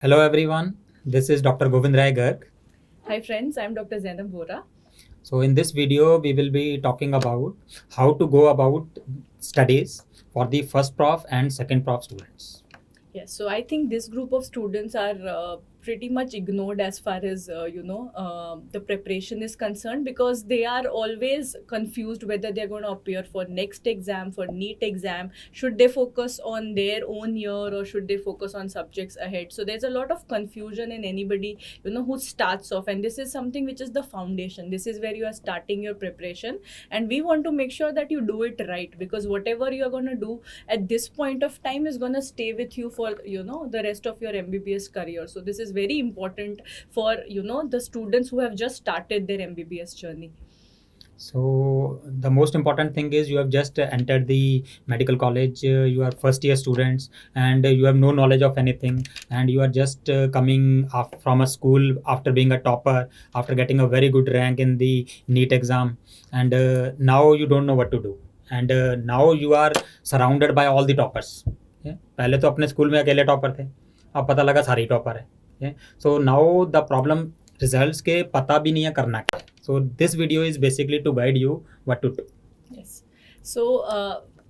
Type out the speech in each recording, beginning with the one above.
Hello everyone, this is Dr. Gobind Rai Garg. Hi friends, I'm Dr. Zainab Vora. So in this video, we will be talking about how to go about studies for the first prof and second prof students. Yes, so I think this group of students are pretty much ignored as far as the preparation is concerned, because they are always confused whether they're going to appear for next exam, for NEET exam. Should they focus on their own year or should they focus on subjects ahead? So there's a lot of confusion in anybody who starts off, and this is something which is the foundation. This is where you are starting your preparation, and we want to make sure that you do it right, because whatever you are going to do at this point of time is going to stay with you for the rest of your MBBS career. So this is very important for the students who have just started their MBBS journey. So the most important thing is you have just entered the medical college, you are first year students and you have no knowledge of anything, and you are just coming from a school after being a topper, after getting a very good rank in the NEET exam, and now you don't know what to do, and now you are surrounded by all the toppers. पहले तो अपने school में अकेले topper थे, अब पता लगा सारे टॉपर है. So now the problem results के पता भी नहीं है करना क्या है. So this video is basically to guide you what to do. Yes. So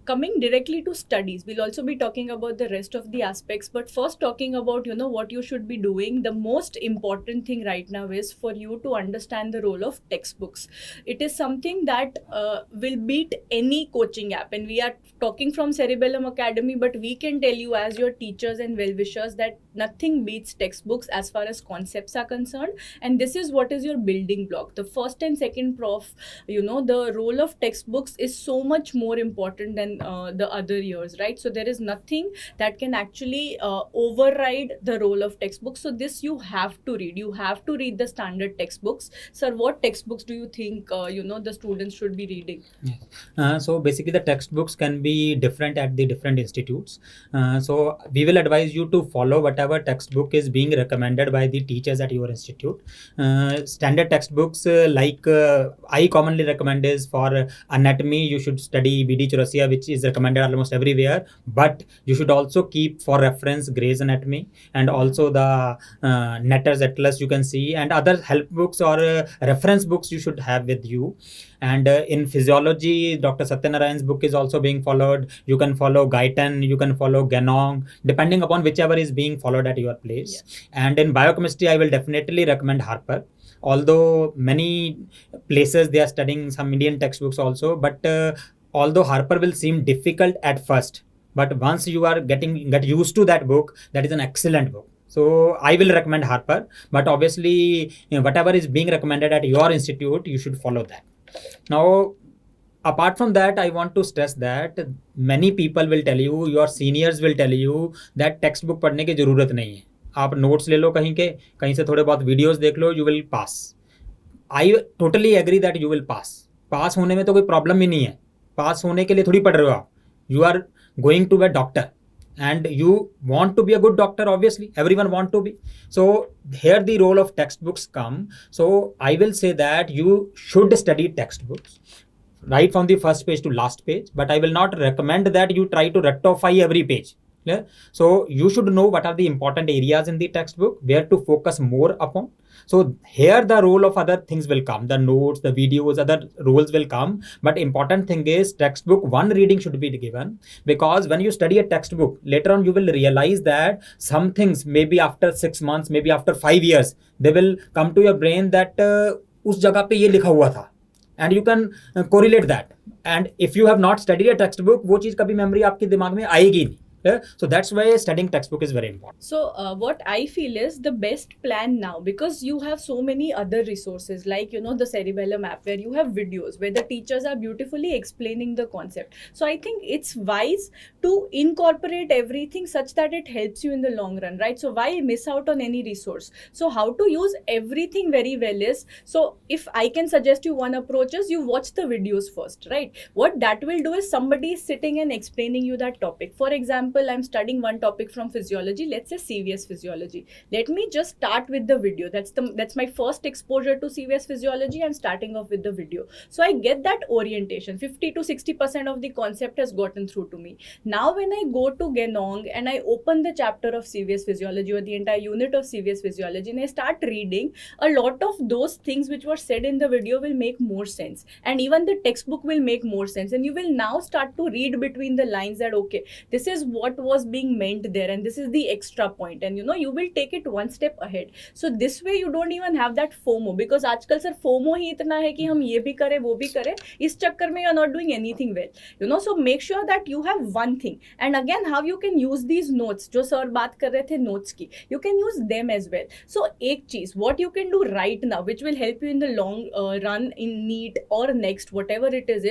coming directly to studies, we'll also be talking about the rest of the aspects, but first talking about what you should be doing. The most important thing right now is for you to understand the role of textbooks. It is something that will beat any coaching app, and we are talking from Cerebellum Academy, but we can tell you as your teachers and well-wishers that nothing beats textbooks as far as concepts are concerned, and this is what is your building block. The first and second prof, the role of textbooks is so much more important than the other years, right? So there is nothing that can actually override the role of textbooks. So this you have to read. You have to read the standard textbooks. Sir, what textbooks do you think the students should be reading? Yes. So basically the textbooks can be different at the different institutes. So we will advise you to follow whatever textbook is being recommended by the teachers at your institute. Standard textbooks I commonly recommend is for anatomy, you should study BD Chaurasia, which is recommended almost everywhere, but you should also keep for reference Gray's Anatomy, and also the Netter's Atlas you can see, and other help books or reference books you should have with you. And in physiology, Dr. Satyanarayan's book is also being followed. You can follow Guyton, you can follow Ganong, depending upon whichever is being followed at your place. Yeah. And in biochemistry, I will definitely recommend Harper, although many places they are studying some Indian textbooks also, but although Harper will seem difficult at first, but once you are get used to that book, that is an excellent book. So I will recommend Harper, but obviously whatever is being recommended at your institute, you should follow that. Now, apart from that, I want to stress that many people will tell you, your seniors will tell you that textbook पढ़ने की ज़रूरत नहीं है, आप notes ले लो कहीं से थोड़े बहुत वीडियोस देख लो, you will pass. I totally agree that you will pass. पास होने में तो कोई प्रॉब्लम ही नहीं है. पास होने के लिए थोड़ी पढ़ रहे हो आप. You are going to be a doctor and you want to be a good doctor, obviously. Everyone want to be. So here the role of textbooks come. So I will say that you should study textbooks right from the first page to last page, but I will not recommend that you try to rectify every page. Yeah? So you should know what are the important areas in the textbook, where to focus more upon. So here the role of other things will come, the notes, the videos, other roles will come. But important thing is textbook one reading should be given, because when you study a textbook, later on you will realize that some things maybe after 6 months, maybe after 5 years, they will come to your brain that उस जगह पे ये लिखा हुआ था, and you can correlate that. And if you have not studied a textbook, वो चीज़ कभी memory आपके दिमाग में आएगी नहीं. Yeah? So that's why studying textbook is very important. So what I feel is the best plan now, because you have so many other resources like the Cerebellum app, where you have videos where the teachers are beautifully explaining the concept. So I think it's wise to incorporate everything such that it helps you in the long run, right? So why miss out on any resource? So how to use everything very well is, so if I can suggest you one approach is, you watch the videos first, right? What that will do is somebody is sitting and explaining you that topic. For example, example, I'm studying one topic from physiology, let's say CVS physiology. Let me just start with the video. That's my first exposure to CVS physiology. I'm starting off with the video. So I get that orientation. 50 to 60% of the concept has gotten through to me. Now when I go to Genong and I open the chapter of CVS physiology or the entire unit of CVS physiology and I start reading, a lot of those things which were said in the video will make more sense, and even the textbook will make more sense, and you will now start to read between the lines that okay, this is what was being meant there and this is the extra point, and you will take it one step ahead. So this way you don't even have that FOMO, because आजकल sir FOMO ही इतना है कि हम ये भी करें वो भी करें, इस चक्कर में you are not doing anything well. So make sure that you have one thing. And again, how you can use these notes, जो सर बात कर रहे थे notes की, you can use them as well. So एक चीज what you can do right now which will help you in the long run in NEET or next whatever it is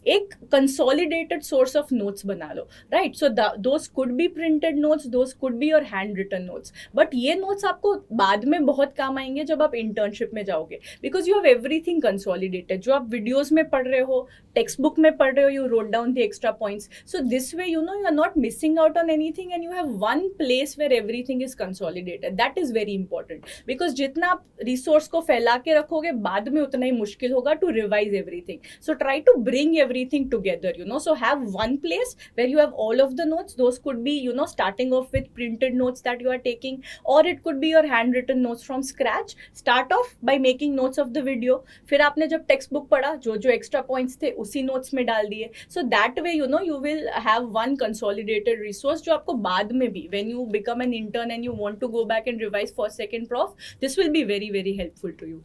एक consolidated source of notes बना लो, right? So those could be printed notes, those could be your handwritten notes, but ये notes आपको बाद में बहुत काम आएंगे जब आप internship में जाओगे, because you have everything consolidated. जो आप videos में पढ़ रहे हो, textbook में पढ़ रहे हो, you wrote down the extra points. So this way you are not missing out on anything and you have one place where everything is consolidated. That is very important, because जितना आप resource को फैला के रखोगे बाद में उतना ही मुश्किल होगा to revise everything. So try to bring everything together, so have one place where you have all of the notes. Those could be starting off with printed notes that you are taking, or it could be your handwritten notes from scratch. Start off by making notes of the video, फिर आपने जब textbook पढ़ा जो जो extra points थे उसी notes में डाल दिए. So that way you will have one consolidated resource जो आपको बाद में भी when you become an intern and you want to go back and revise for second prof, this will be very very helpful to you.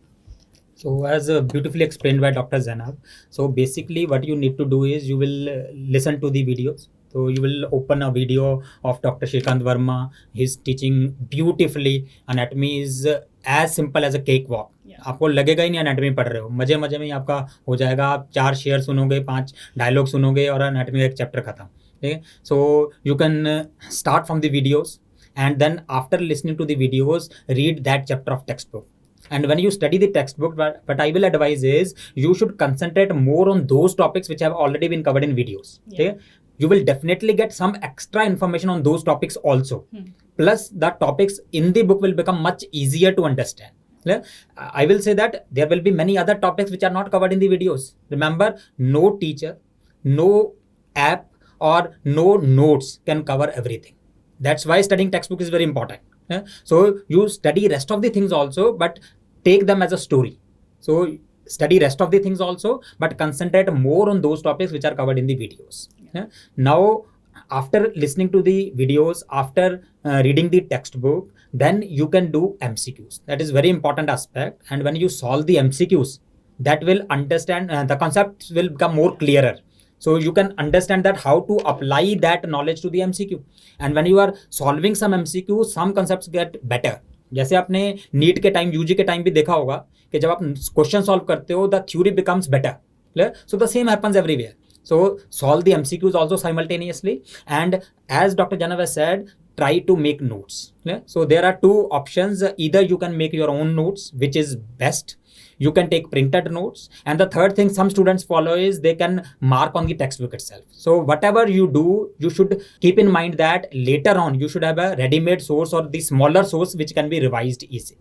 So as beautifully explained by Dr. Zainab, so basically what you need to do is you will listen to the videos. So you will open a video of Dr. Shrikant Verma. He's teaching beautifully. Anatomy is as simple as a cakewalk. आपको लगेगा ही नहीं anatomy पढ़ रहे हो, मजे मजे में ही आपका हो जाएगा. आप 4 शेयर सुनोगे, 5 डायलॉग सुनोगे और एनाटॉमी का एक चैप्टर खत्म. ठीक है. So you can start from the videos and then after listening to the videos read that chapter of textbook. And when you study the textbook, what I will advise is you should concentrate more on those topics which have already been covered in videos. Okay? You will definitely get some extra information on those topics also. Plus the topics in the book will become much easier to understand. I will say that there will be many other topics which are not covered in the videos. Remember, no teacher, no app or no notes can cover everything. That's why studying textbook is very important. So you study rest of the things also, but take them as a story. So study rest of the things also, but concentrate more on those topics which are covered in the videos. Now after listening to the videos, after reading the textbook, then you can do MCQs. That is very important aspect. And when you solve the MCQs, that will understand the concepts will become more clearer. So you can understand that how to apply that knowledge to the MCQ. And when you are solving some MCQ, some concepts get better. जैसे आपने NEET के time, UG के time भी देखा होगा कि जब आप क्वेश्चन सॉल्व करते हो, the theory becomes better. So the same happens everywhere. So solve the MCQs also simultaneously. And as Dr. Zainab has said, try to make notes. So there are 2 options. Either you can make your own notes, which is best. You can take printed notes. And the third thing some students follow is they can mark on the textbook itself. So whatever you do, you should keep in mind that later on you should have a ready-made source or the smaller source which can be revised easily.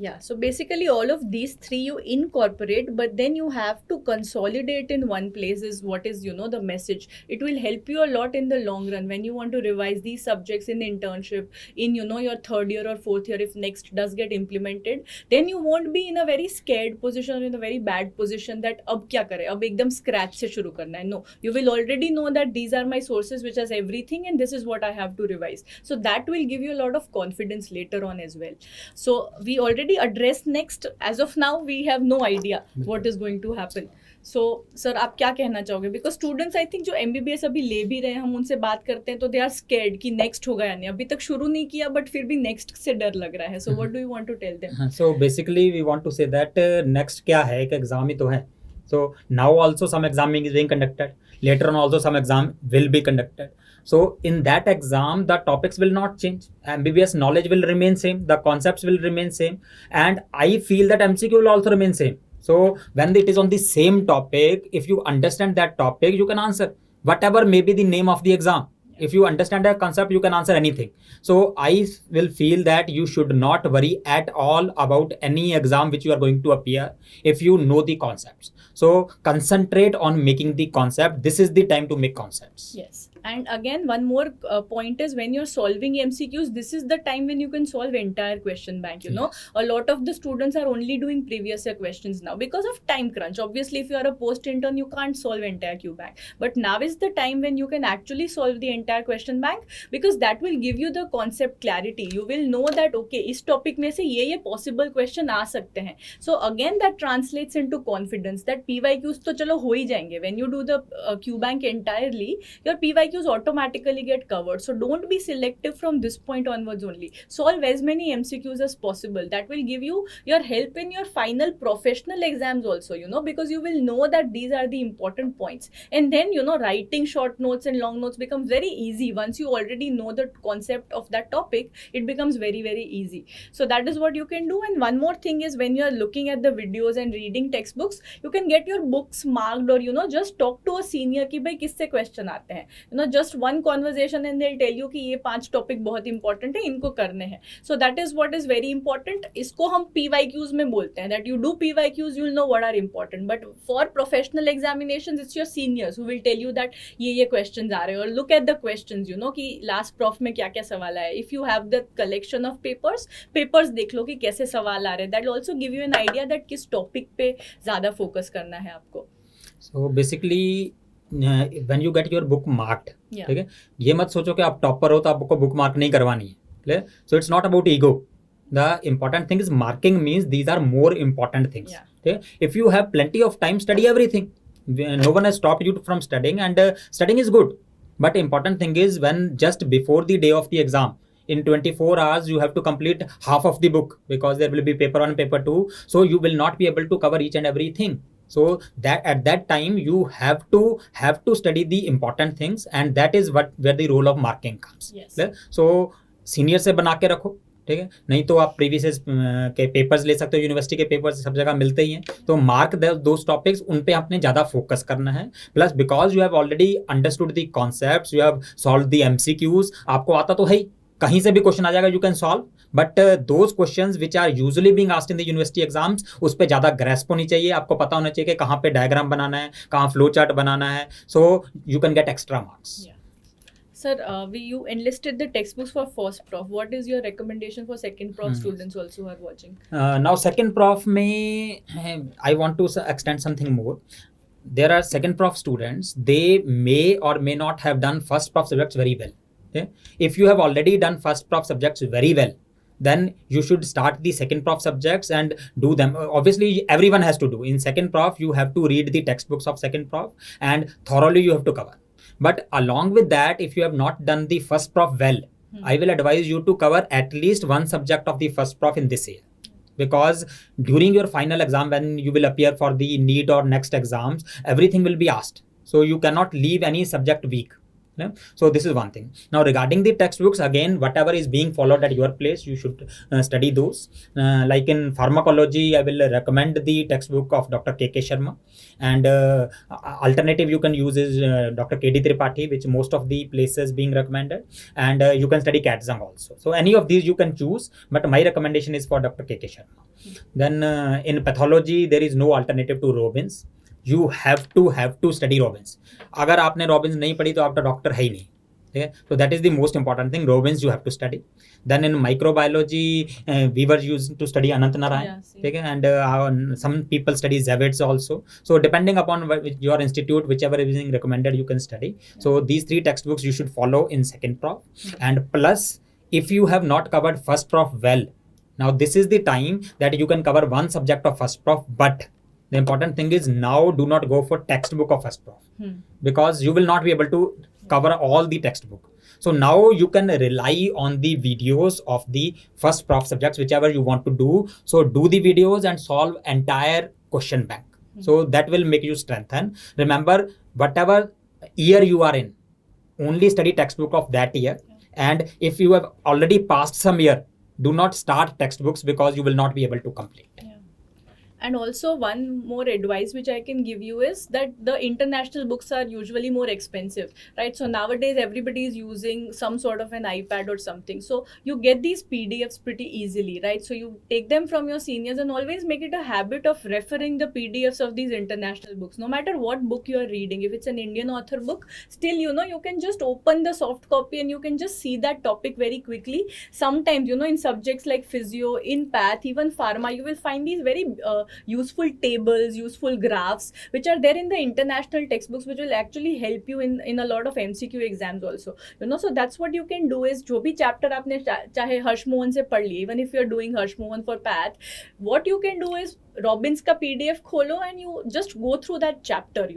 Yeah, so basically all of these 3 you incorporate, but then you have to consolidate in one place is what is, the message. It will help you a lot in the long run when you want to revise these subjects in internship, in, your 3rd year or 4th year, if next does get implemented, then you won't be in a very scared position or in a very bad position that ab kya kare, ab ekdam scratch se shuru karna hai. No, you will already know that these are my sources which has everything and this is what I have to revise. So that will give you a lot of confidence later on as well. So we already address next. As of now we have no idea what is going to happen. So sir, आप क्या कहना चाहोगे? Because students I think जो MBBS अभी ले भी रहे हैं, हम उनसे बात करते हैं तो they are scared कि next होगा या नहीं. अभी तक शुरू नहीं किया but फिर भी next से डर लग रहा है. So what do you want to tell them? So basically we want to say that next क्या है, एक एग्जाम ही तो है. So now also some exam is being conducted. Later on also some exam will be conducted. So in that exam, the topics will not change. MBBS knowledge will remain same. The concepts will remain same. And I feel that MCQ will also remain same. So when it is on the same topic, if you understand that topic, you can answer whatever may be the name of the exam. If you understand a concept, you can answer anything. So I will feel that you should not worry at all about any exam which you are going to appear if you know the concepts. So concentrate on making the concept. This is the time to make concepts. Yes. And again, one more point is when you're solving MCQs, this is the time when you can solve entire question bank. You know, a lot of the students are only doing previous year questions now because of time crunch. Obviously, if you are a post intern, you can't solve entire Q bank. But now is the time when you can actually solve the entire question bank, because that will give you the concept clarity. You will know that okay, इस topic में से ये possible question आ सकते हैं. So again, that translates into confidence that PYQs तो चलो हो ही जाएंगे. When you do the Q bank entirely, your PYQs automatically get covered. So don't be selective from this point onwards only. Solve as many MCQs as possible. That will give you your help in your final professional exams also, you know, because you will know that these are the important points. And then, you know, writing short notes and long notes becomes very easy. Once you already know the concept of that topic, it becomes very, very easy. So that is what you can do. And one more thing is when you are looking at the videos and reading textbooks, you can get your books marked, or, you know, just talk to a senior कि भाई किससे question आते हैं. You know, just one conversation and they'll tell you कि ये 5 topic बहुत important है, इनको करने हैं. So that is what is very important. इसको हम PYQs में बोलते हैं, that you do PYQs, you'll know what are important. But for professional examinations, it's your seniors who will tell you that ये questions आ रहे हैं, और look at the questions, you know, कि last prof में क्या क्या सवाल आया. If you have the collection of papers देख लो कि कैसे सवाल आ रहे हैं. That will also give you an idea that किस topic पे ज़्यादा focus करना है आपको. So basically when you get your book marked, ठीक है, ये मत सोचो कि आप टॉपर हो तो आपको बुक मार्क नहीं करवानी है. So it's not about ego. The important thing is marking means these are more important things. Okay? If you have plenty of time, study everything. No one has stopped you from studying, and studying is good. But important thing is when just before the day of the exam, in 24 hours, you have to complete half of the book, because there will be paper 1, paper 2. So you will not be able to cover each and everything. So that at that time you have to study the important things, and that is where the role of marking comes. Yes. So senior से बना के रखो, ठीक है, नहीं तो आप previous के पेपर्स ले सकते हो. यूनिवर्सिटी के पेपर्स सब जगह मिलते ही हैं. तो मार्क दोज टॉपिक्स, उन पे आपने ज़्यादा फोकस करना है. Plus because you have already understood the concepts, you have solve the MCQs, आपको आता तो है ही, कहीं से भी क्वेश्चन आ जाएगा, you can solve. But those questions which are usually being asked in the university exams, उस पर ज़्यादा ग्रेस्प होनी चाहिए. आपको पता होना चाहिए कि कहाँ पे डायग्राम बनाना है, कहाँ फ्लो चार्ट बनाना है. So you can get extra marks. Sir, you enlisted the textbooks for first prof. What is your recommendation for second prof students also who are watching? Now second prof में I want to extend something more. There are second prof students, they may or may not have done first prof subjects very well. Okay? If you have already done first prof subjects very well, then you should start the second prof subjects and do them. Obviously, everyone has to do. In second prof, you have to read the textbooks of second prof and thoroughly you have to cover. But along with that, if you have not done the first prof well, I will advise you to cover at least one subject of the first prof in this year. Because during your final exam, when you will appear for the NEET or next exams, everything will be asked. So you cannot leave any subject weak. Yeah? So this is one thing. Now regarding the textbooks, again, whatever is being followed at your place, you should study those. Like in pharmacology, I will recommend the textbook of Dr. K.K. Sharma. And alternative you can use is Dr. K.D. Tripathi, which most of the places being recommended. And you can study Katzang also. So any of these you can choose, but my recommendation is for Dr. K.K. Sharma. Then in pathology, there is no alternative to Robbins. You have to study Robbins. अगर आपने Robbins नहीं पढ़ी तो आपका doctor है ही नहीं. Okay? So that is the most important thing. Robbins you have to study. Then in microbiology, we were used to study Anant Narayan. Okay? And some people study Zavits also. So depending upon your institute, whichever is being recommended, you can study. So these three textbooks you should follow in second prof. And plus, if you have not covered first prof well, now this is the time that you can cover one subject of first prof, but the important thing is now do not go for textbook of first prof because you will not be able to cover all the textbook. So now you can rely on the videos of the first prof subjects, whichever you want to do. So do the videos and solve entire question bank. So that will make you strengthen. Remember, whatever year you are in, only study textbook of that year. And if you have already passed some year, do not start textbooks because you will not be able to complete. And also one more advice which I can give you is that the international books are usually more expensive, right? So nowadays everybody is using some sort of an iPad or something, so you get these PDFs pretty easily, right? So you take them from your seniors and always make it a habit of referring the PDFs of these international books. No matter what book you are reading, if it's an Indian author book, still you can just open the soft copy and you can just see that topic very quickly. Sometimes in subjects like physio, in path, even pharma, you will find these very useful tables, useful graphs which are there in the international textbooks, which will actually help you in a lot of MCQ exams also. So that's what you can do is जो भी chapter आपने चाहे हर्ष मोहन से पढ़ लिए, even if you're doing Harsh Mohan for path, what you can do is Robbins का PDF खोलो and you just go through that chapter.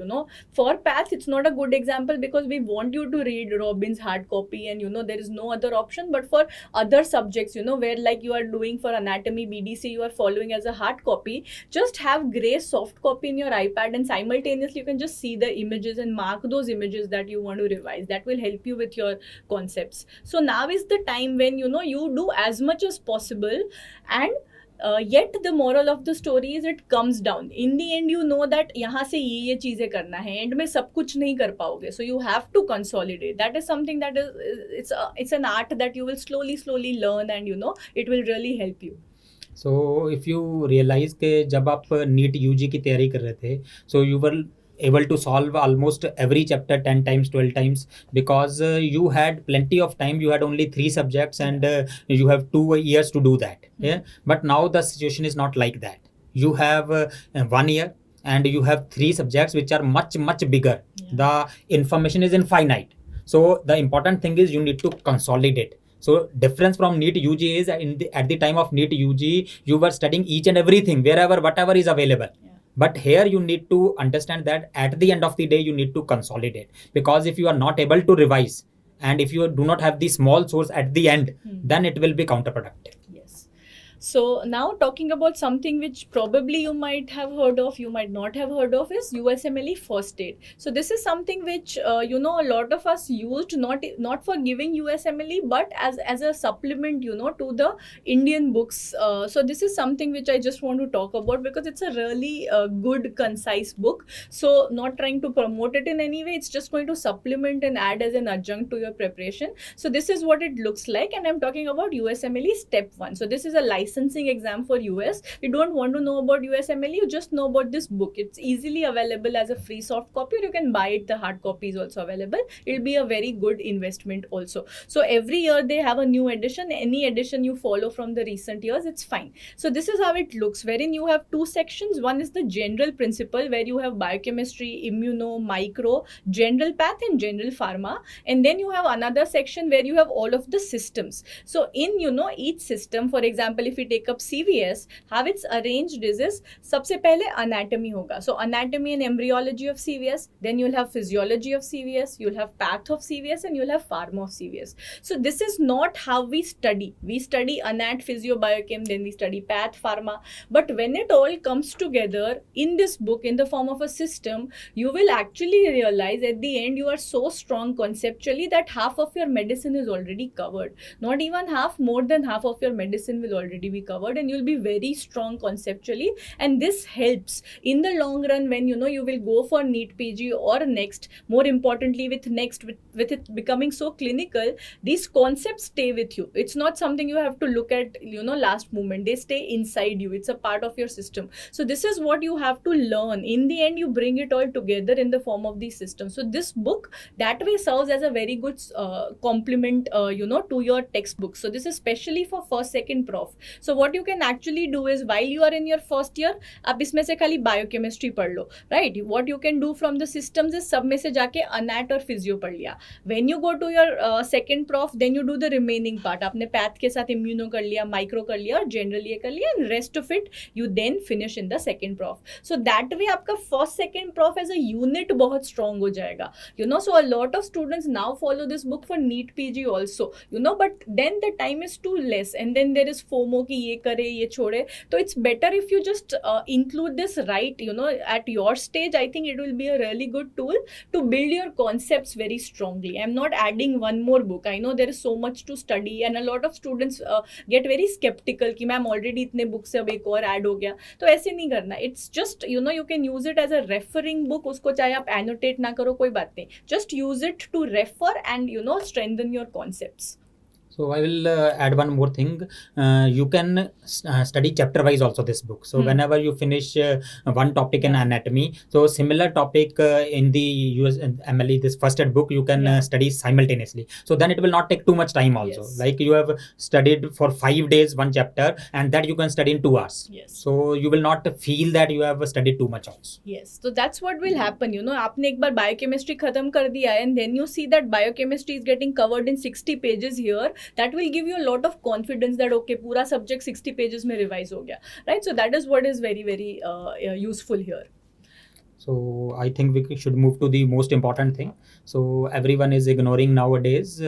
For path it's not a good example because we want you to read Robbins hard copy and there is no other option. But for other subjects, where like you are doing for anatomy BDC, you are following as a hard copy, just have gray soft copy in your iPad and simultaneously you can just see the images and mark those images that you want to revise. That will help you with your concepts. So now is the time when you do as much as possible, and yet the moral of the story is it comes down in the end. That यहाँ से ये चीजें करना है, and में सब कुछ नहीं कर पाओगे. So you have to consolidate. That is something that is it's an art that you will slowly learn, and it will really help you. So if you realize कि जब आप नीट यूजी की तैयारी कर रहे थे, so you were able to solve almost every chapter 10 times 12 times because you had plenty of time. You had only 3 subjects and you have 2 years to do that. Yeah, but now the situation is not like that. You have 1 year and you have 3 subjects which are much bigger. The information is infinite. So the important thing is you need to consolidate. So difference from NEET UG is at the time of NEET UG, you were studying each and everything, whatever is available. But here you need to understand that at the end of the day, you need to consolidate, because if you are not able to revise and if you do not have the small source at the end, then it will be counterproductive. So now talking about something which probably you might have heard of, you might not have heard of, is USMLE first aid. So this is something which a lot of us used, not for giving USMLE, but as a supplement to the Indian books. So this is something which I just want to talk about because it's a really good concise book. So not trying to promote it in any way, it's just going to supplement and add as an adjunct to your preparation. So this is what it looks like, and I'm talking about USMLE step 1. So this is a licensing exam for US. You don't want to know about USMLE, you just know about this book. It's easily available as a free soft copy, or you can buy it. The hard copy is also available. It'll be a very good investment also. So every year they have a new edition. Any edition you follow from the recent years, it's fine. So this is how it looks, wherein you have 2 sections. One is the general principle, where you have biochemistry, immuno, micro, general path and general pharma. And then you have another section where you have all of the systems. So in each system, for example, if we take up CVS, how it's arranged is सबसे पहले anatomy होगा. So anatomy and embryology of CVS, then you'll have physiology of CVS, you'll have path of CVS, and you'll have pharma of CVS. So this is not how we study. We study anat, physio, biochem, then we study path, pharma. But when it all comes together in this book in the form of a system, you will actually realize at the end you are so strong conceptually that half of your medicine is already covered. Not even half, more than half of your medicine will already be covered, and you'll be very strong conceptually. And this helps in the long run when you will go for NEET PG or next. More importantly, with it becoming so clinical, these concepts stay with you. It's not something you have to look at last moment. They stay inside you. It's a part of your system. So this is what you have to learn. In the end, you bring it all together in the form of these systems. So this book that way serves as a very good complement to your textbook. So this is especially for first second prof. So what you can actually do is, while you are in your first year, आप इसमें से खाली biochemistry पढ़ लो, right? What you can do from the systems is सब में से जाके anat और physio पढ़ लिया. When you go to your second prof, then you do the remaining part. आपने path के साथ immuno कर लिया, micro कर लिया और general ये कर लिया, and rest of it you then finish in the second prof. So that way आपका first second prof as a unit बहुत strong हो जाएगा. So a lot of students now follow this book for NEET PG also, but then the time is too less, and then there is FOMO no कि ये करे ये छोड़े. तो it's better if you just include this right, at your stage. I think it will be a really good tool to build your concepts very strongly. I'm not adding one more book. I know there is so much to study and a lot of students get very skeptical कि ma'am already इतने book से अब एक और add हो गया. तो ऐसे नहीं करना. It's just you can use it as a referring book. उसको चाहे आप annotate ना करो कोई बात नहीं. Just use it to refer and strengthen your concepts. So I will add one more thing. You can study chapter wise also this book. So whenever you finish one topic in anatomy, so similar topic in the USMLE, this first aid book, you can study simultaneously. So then it will not take too much time also. Yes. Like you have studied for 5 days one chapter and that you can study in 2 hours. Yes. So you will not feel that you have studied too much also. Yes. So that's what will happen. आपने एक बार biochemistry खत्म कर दिया and then you see that biochemistry is getting covered in 60 pages here. That will give you a lot of confidence that okay, पूरा subject 60 pages में revise हो गया, right? So that is what is very very useful here. So I think we should move to the most important thing. So everyone is ignoring nowadays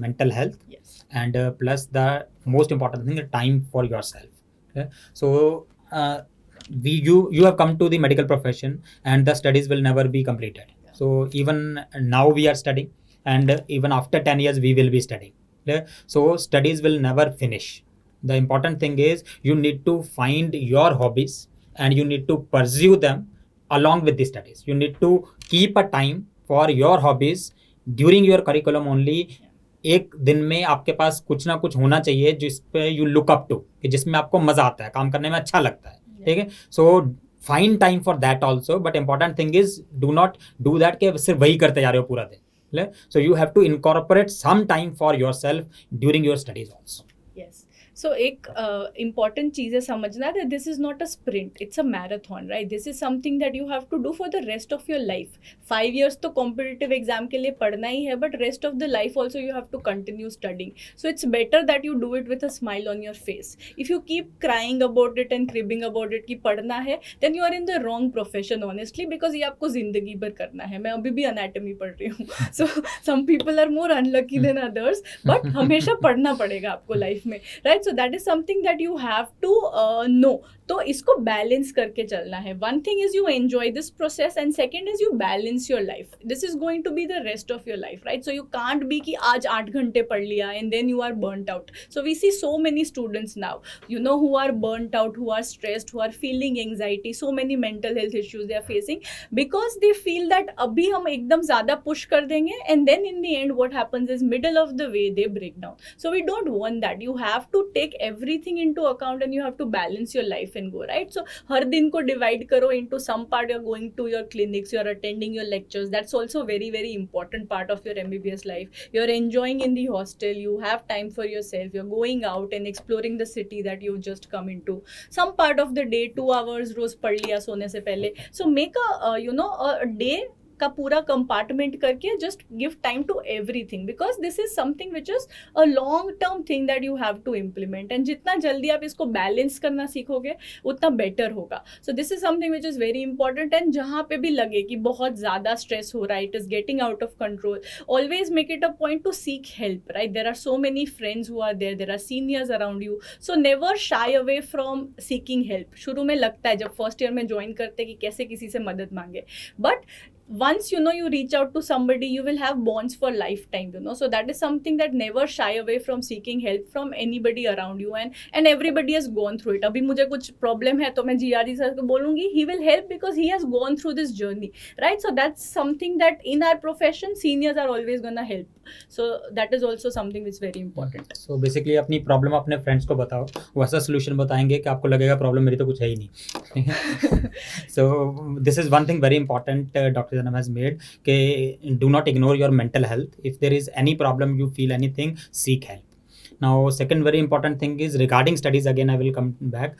mental health. Yes. And plus the most important thing, time for yourself. Okay? So you have come to the medical profession and the studies will never be completed. Yeah. So even now we are studying and even after 10 years we will be studying. So studies will never finish. The important thing is you need to find your hobbies and you need to pursue them along with the studies. You need to keep a time for your hobbies during your curriculum only. एक दिन में आपके पास कुछ ना कुछ होना चाहिए जिस पे you look up to, कि जिसमें आपको मजा आता है, काम करने में अच्छा लगता है. ठीक है. So find time for that also, but important thing is do not do that कि सिर्फ वही करते जा रहे हो पूरा दिन. So you have to incorporate some time for yourself during your studies also. Yes. So एक important चीज़ है समझना that this is not a sprint, it's a marathon, right? This is something that you have to do for the rest of your life. 5 years तो competitive exam के लिए पढ़ना ही है, but rest of the life also you have to continue studying. So it's better that you do it with a smile on your face. If you keep crying about it and cribbing about it कि पढ़ना है, then you are in the wrong profession honestly, because ये आपको जिंदगी भर करना है. मैं अभी भी anatomy पढ़ रही हूँ. So some people are more unlucky than others, but हमेशा पढ़ना पड़ेगा आपको life में, right? So that is something that you have to know. तो इसको बैलेंस करके चलना है. One thing is you enjoy this process and second is you balance your life. This is going to be the rest of your life, right? So you can't be कि आज 8 घंटे पढ़ लिया and then you are burnt out. So we see so many students now, who are burnt out, who are stressed, who are feeling anxiety, so many mental health issues they are facing because they feel that अभी हम एकदम ज़्यादा push कर देंगे and then in the end what happens is middle of the way they break down. So we don't want that. You have to take everything into account and you have to balance your life and go, right? So हर दिन को divide करो into some part you're going to your clinics, you're attending your lectures. That's also very very important part of your MBBS life. You're enjoying in the hostel, you have time for yourself, you're going out and exploring the city that you've just come into. Some part of the day 2 hours रोज पढ़ लिया सोने से पहले. So make a day का पूरा compartment करके just give time to everything because this is something which is a long term thing that you have to implement and जितना जल्दी आप इसको बैलेंस करना सीखोगे उतना बेटर होगा. So this is something which is very important and जहाँ पे भी लगे कि बहुत ज़्यादा स्ट्रेस हो रहा है, it is getting out of control, always make it a point to seek help, right? There are so many friends who are there are seniors around you, so never shy away from seeking help. शुरू में लगता है जब first year में join करते कि कैसे किसी से मदद मांगे, but once you reach out to somebody, you will have bonds for lifetime, so that is something that never shy away from seeking help from anybody around you, and everybody has gone through it. अभी मुझे कुछ problem है तो मैं GRE sir को बोलूँगी, he will help because he has gone through this journey, right? So that's something that in our profession seniors are always gonna help. So that is also something which is very important. So basically अपनी problem अपने friends को बताओ, वो ऐसा solution बताएंगे कि आपको लगेगा problem मेरी तो कुछ है ही नहीं. So this is one thing very important Dr. Zainab has made, कि do not ignore your mental health. If there is any problem, you feel anything, seek help. Now second very important thing is regarding studies, again I will come back.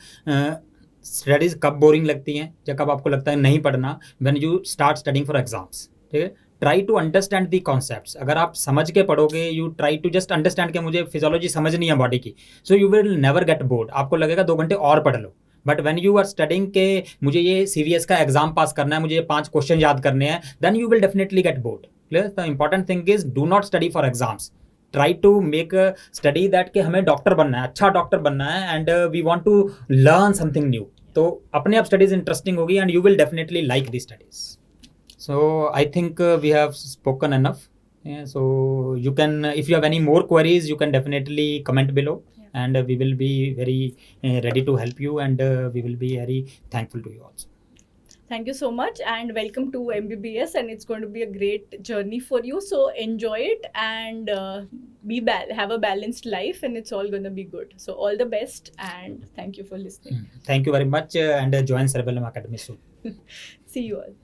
Studies कब boring लगती हैं, जब कब आपको लगता है नहीं पढ़ना, when you start studying for exams. ठीक है, try to understand the concepts. अगर आप समझ के पढ़ोगे, you try to just understand कि मुझे फिजियोलॉजी समझनी है बॉडी की, so you will never get bored. आपको लगेगा 2 घंटे और पढ़ लो, but when you are studying के मुझे ये CVS का एग्जाम पास करना है, मुझे ये 5 क्वेश्चन याद करने हैं, then you will definitely get bored. Clear? The important thing is do not study for exams. try to make a study that कि हमें डॉक्टर बनना है, अच्छा डॉक्टर बनना है, and we want to learn something new. तो अपने आप स्टडीज इंटरेस्टिंग होगी and you will definitely like the studies. So I think we have spoken enough. Yeah, so you can, if you have any more queries, you can definitely comment below, and we will be very ready to help you, and we will be very thankful to you also. Thank you so much, and welcome to MBBS, and it's going to be a great journey for you. So enjoy it and have a balanced life, and it's all going to be good. So all the best, and thank you for listening. Thank you very much, and join Cerebellum Academy soon. See you all.